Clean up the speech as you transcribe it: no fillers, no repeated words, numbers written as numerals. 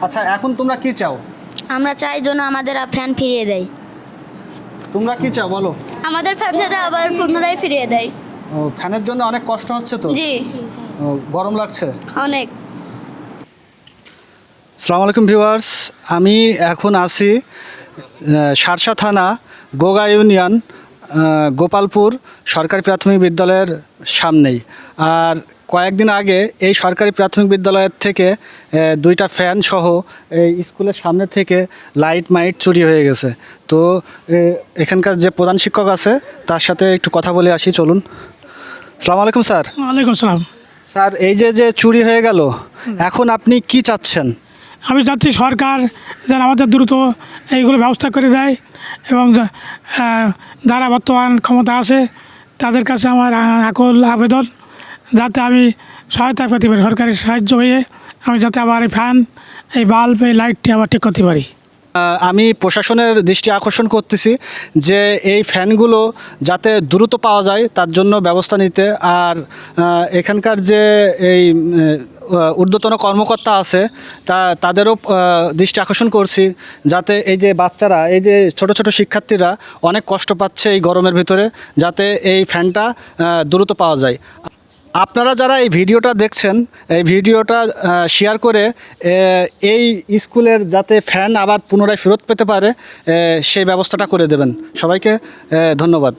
আচ্ছা, এখন তোমরা কি চাও? আমরা চাই যেন আমাদের ফ্যান ফিরিয়ে দেয়। তোমরা কি চাও বলো? আমাদের ফ্যান যাতে আবার পুনরায় ফিরিয়ে দেয়। ফ্যানের জন্য অনেক কষ্ট হচ্ছে তো? জি, গরম লাগছে অনেক। আসসালামু আলাইকুম ভিউয়ার্স, আমি এখন আছি শার্শা থানা গোগা ইউনিয়ন গোপালপুর সরকারি প্রাথমিক বিদ্যালয়ের সামনেই। আর কয়েকদিন আগে এই সরকারি প্রাথমিক বিদ্যালয়ের থেকে দুইটা ফ্যান সহ এই স্কুলের সামনে থেকে লাইট মাইট চুরি হয়ে গেছে। তো এখানকার যে প্রধান শিক্ষক আছে তার সাথে একটু কথা বলে আসি, চলুন। আসসালামু আলাইকুম স্যার। ওয়ালাইকুম সালাম। স্যার, এই যে চুরি হয়ে গেল, এখন আপনি কি চাচ্ছেন? আমি চাচ্ছি সরকার যেন আমাদের দ্রুত এইগুলো ব্যবস্থা করে দেয় এবং যারা বর্তমান ক্ষমতা আছে তাদের কাছে আমার আকুল আবেদন যাতে আমি সহায়তা পেতে পারি, সরকারের সাহায্য হয়ে আমি যাতে আবার এই ফ্যান, এই বাল্ব, এই লাইটটি আবার ঠিক করতে পারি। আমি প্রশাসনের দৃষ্টি আকর্ষণ করতেছি যে এই ফ্যানগুলো যাতে দ্রুত পাওয়া যায় তার জন্য ব্যবস্থা নিতে। আর এখানকার যে এই ঊর্ধ্বতন কর্মকর্তা আছে তাদেরও দৃষ্টি আকর্ষণ করছি যাতে এই যে বাচ্চারা, এই যে ছোট ছোট শিক্ষার্থীরা অনেক কষ্ট পাচ্ছে এই গরমের ভিতরে, যাতে এই ফ্যানটা দ্রুত পাওয়া যায়। আপনারা যারা এই ভিডিওটা দেখছেন, এই ভিডিওটা শেয়ার করে এই স্কুলের যাতে ফ্যান আবার পুনরায় ফেরত পেতে পারে সেই ব্যবস্থাটা করে দেবেন। সবাইকে ধন্যবাদ।